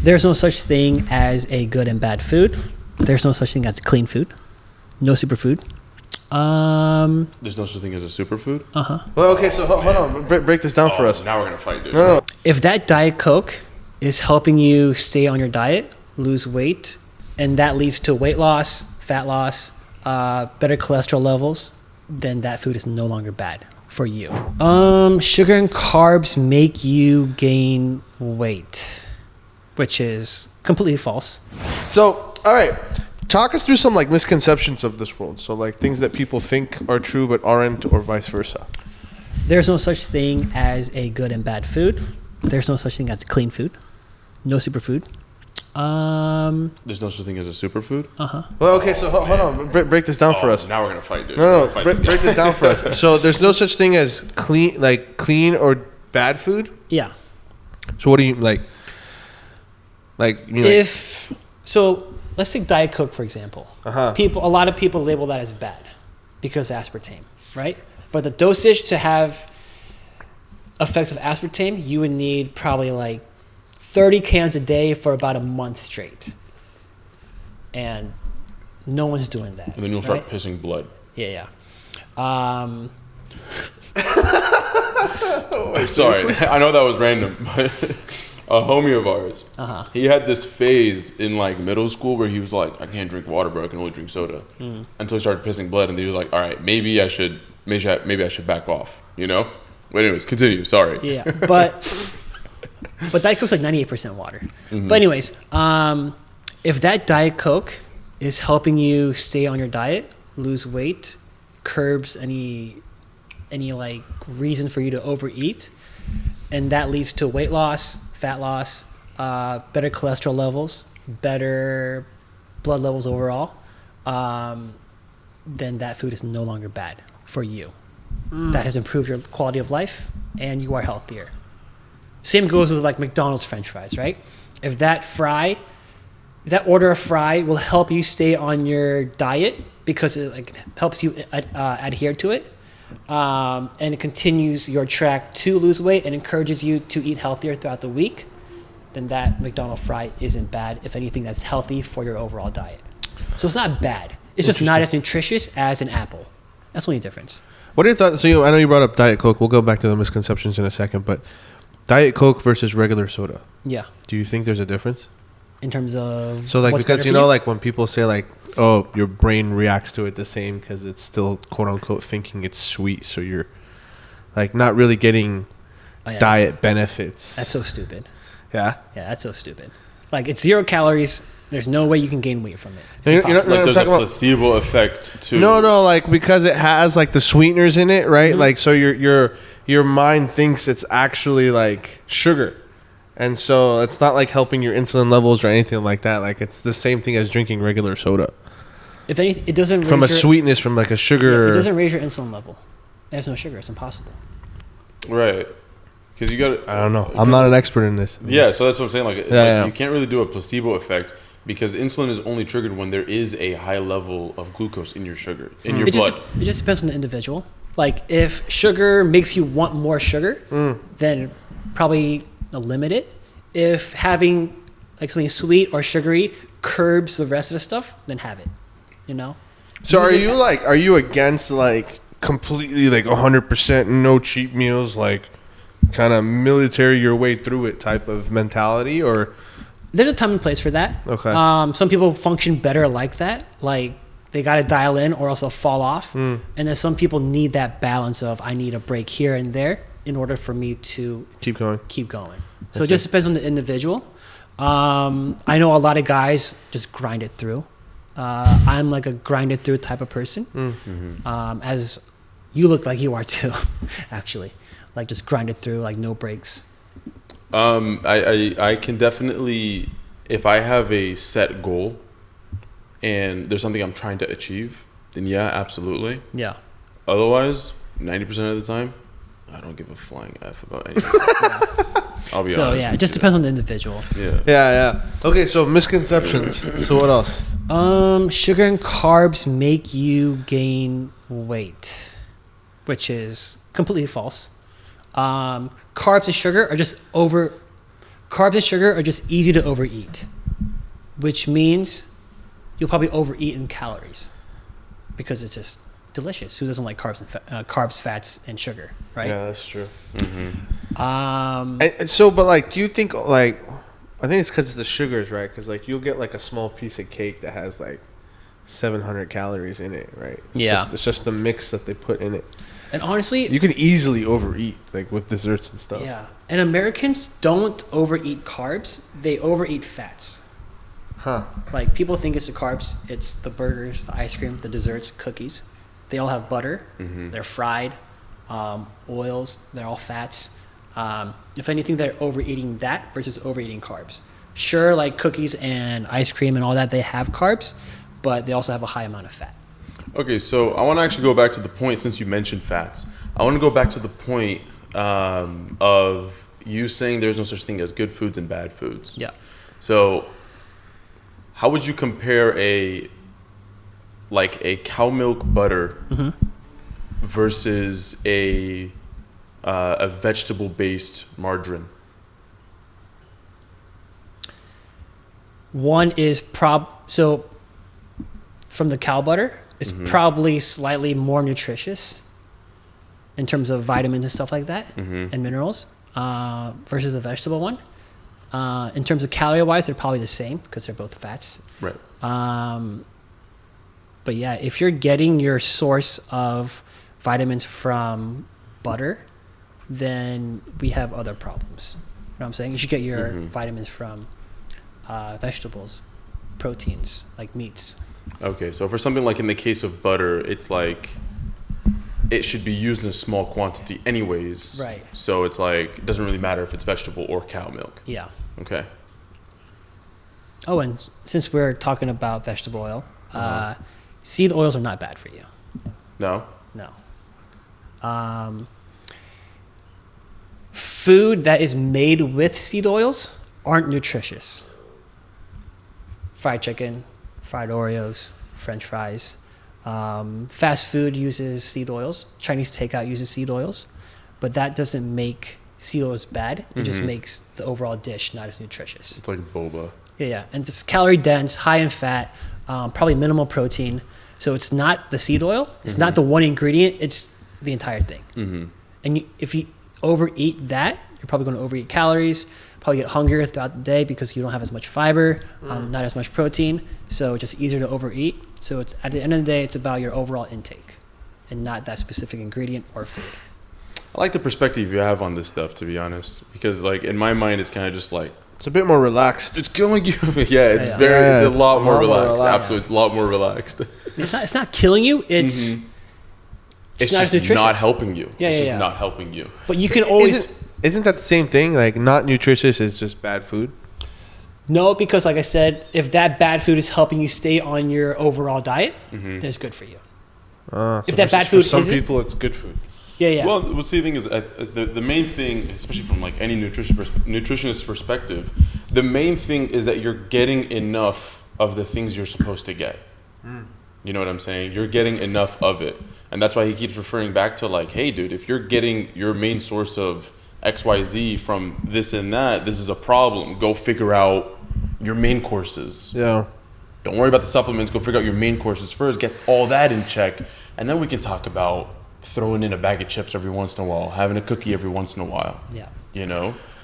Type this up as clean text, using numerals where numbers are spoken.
There's no such thing as a good and bad food. There's no such thing as clean food. No superfood. There's no such thing as a superfood? Well, okay, so hold on. Break this down for us. Now we're going to fight, dude. No. If that Diet Coke is helping you stay on your diet, lose weight, and that leads to weight loss, fat loss, better cholesterol levels, then that food is no longer bad for you. Sugar and carbs make you gain weight, which is completely false. So, all right. Talk us through some like misconceptions of this world. So like things that people think are true but aren't, or vice versa. There's no such thing as a good and bad food. There's no such thing as clean food. No superfood. There's no such thing as a superfood? Well, okay, so hold on. Break this down for us. Now we're going to fight, dude. No. Break this down for us. So there's no such thing as clean or bad food? Yeah. So what do you like? So let's take Diet Coke, for example. A lot of people label that as bad because of aspartame, right? But the dosage to have effects of aspartame, you would need probably like 30 cans a day for about a month straight. And no one's doing that. And then you'll start pissing blood. Yeah. Sorry, I know that was random, but a homie of ours, he had this phase in like middle school where he was like, I can't drink water, bro. I can only drink soda. Until he started pissing blood, and he was like, all right, maybe I should back off, you know? But anyways, continue. Sorry. Yeah, but Diet Coke's like 98% water. But anyways, if that Diet Coke is helping you stay on your diet, lose weight, curbs any like reason for you to overeat, and that leads to weight loss, fat loss, better cholesterol levels, better blood levels overall, then that food is no longer bad for you. That has improved your quality of life and you are healthier. Same goes with like McDonald's French fries, right? If that order of fry will help you stay on your diet because it like helps you adhere to it, and it continues your track to lose weight and encourages you to eat healthier throughout the week, then that McDonald's fry isn't bad. If anything, that's healthy for your overall diet. So it's not bad. It's just not as nutritious as an apple. That's the only difference. What are your thoughts? So I know you brought up Diet Coke. We'll go back to the misconceptions in a second, but Diet Coke versus regular soda. Yeah. Do you think there's a difference? In terms of so like because you know like when people say like, oh, your brain reacts to it the same because it's still quote unquote thinking it's sweet, so you're like not really getting diet benefits. That's so stupid. Yeah, that's so stupid. Like it's 0 calories. There's no way you can gain weight from it. There's a placebo effect too. No, like because it has like the sweeteners in it, right? Like so your mind thinks it's actually like sugar. And so it's not like helping your insulin levels or anything like that. Like it's the same thing as drinking regular soda. If anything, it doesn't from a sweetness, from like a sugar. Yeah, it doesn't raise your insulin level. There's no sugar. It's impossible. Right. Because you got. I don't know. I'm not an expert in this. Yeah, so that's what I'm saying. Like, you can't really do a placebo effect because insulin is only triggered when there is a high level of glucose in your sugar in your blood. It just depends on the individual. Like if sugar makes you want more sugar, then probably limit it. If having like something sweet or sugary curbs the rest of the stuff, then have it. You know. So are you against like completely like 100% no cheat meals, like kind of military your way through it type of mentality, or? There's a time and place for that. Okay. Some people function better like that. Like they got to dial in or else they'll fall off. And then some people need that balance of I need a break here and there in order for me to keep going. So it just depends on the individual. I know a lot of guys just grind it through. I'm like a grind it through type of person. As you look like you are too, actually. Like just grind it through, like no breaks. I can definitely, if I have a set goal and there's something I'm trying to achieve, then yeah, absolutely. Yeah. Otherwise, 90% of the time, I don't give a flying F about anything. I'll be honest. So yeah, it just depends on the individual. Yeah. Okay, so misconceptions. So what else? Sugar and carbs make you gain weight, which is completely false. Carbs and sugar are just carbs and sugar are just easy to overeat, which means you'll probably overeat in calories because it's just delicious. Who doesn't like carbs, fats, and sugar, right? Yeah, that's true. Mm-hmm. So, but like, do you think like, I think it's because of the sugars, right? Because like you'll get like a small piece of cake that has like 700 calories in it, right? It's just the mix that they put in it. And honestly, you can easily overeat like with desserts and stuff. Yeah. And Americans don't overeat carbs; they overeat fats. Huh. Like people think it's the carbs. It's the burgers, the ice cream, the desserts, cookies. They all have butter. Mm-hmm. They're fried, oils. They're all fats. If anything, they're overeating that versus overeating carbs. Sure, like cookies and ice cream and all that, they have carbs, but they also have a high amount of fat. Okay, so I want to actually go back to the point since you mentioned fats. I want to go back to the point of you saying there's no such thing as good foods and bad foods. Yeah. So how would you compare a cow milk butter versus a vegetable-based margarine? One is so from the cow butter, it's probably slightly more nutritious in terms of vitamins and stuff like that and minerals versus the vegetable one. In terms of calorie-wise, they're probably the same because they're both fats. Right. But yeah, if you're getting your source of vitamins from butter, then we have other problems. You know what I'm saying? You should get your vitamins from vegetables, proteins, like meats. Okay, so for something like in the case of butter, it's like it should be used in a small quantity anyways. Right. So it's like it doesn't really matter if it's vegetable or cow milk. Yeah. Okay. Oh, and since we're talking about vegetable oil, seed oils are not bad for you. No? No. Food that is made with seed oils aren't nutritious. Fried chicken, fried Oreos, French fries. Fast food uses seed oils. Chinese takeout uses seed oils. But that doesn't make seed oils bad. It just makes the overall dish not as nutritious. It's like boba. Yeah. And it's calorie dense, high in fat, probably minimal protein. So it's not the seed oil. It's not the one ingredient. It's the entire thing. And if you overeat that, you're probably going to overeat calories, probably get hungrier throughout the day because you don't have as much fiber, not as much protein. So it's just easier to overeat. So it's at the end of the day, it's about your overall intake and not that specific ingredient or food. I like the perspective you have on this stuff, to be honest, because like in my mind, it's kind of just like it's a bit more relaxed. It's killing you. It's a lot more relaxed. Absolutely, it's a lot more relaxed. It's not killing you. It's it's not just as nutritious. not helping you. Yeah, it's yeah, just yeah. not helping you. But you can always Isn't that the same thing? Like not nutritious is just bad food. No, because like I said, if that bad food is helping you stay on your overall diet, then it's good for you. So if that bad food for some isn't, people, it's good food. Yeah. Well, see, the thing is, the main thing, especially from like any nutritionist perspective, the main thing is that you're getting enough of the things you're supposed to get. You know what I'm saying? You're getting enough of it. And that's why he keeps referring back to like, hey, dude, if you're getting your main source of XYZ from this and that, this is a problem. Go figure out your main courses. Yeah. Don't worry about the supplements. Go figure out your main courses first. Get all that in check. And then we can talk about throwing in a bag of chips every once in a while, having a cookie every once in a while. Yeah. You know?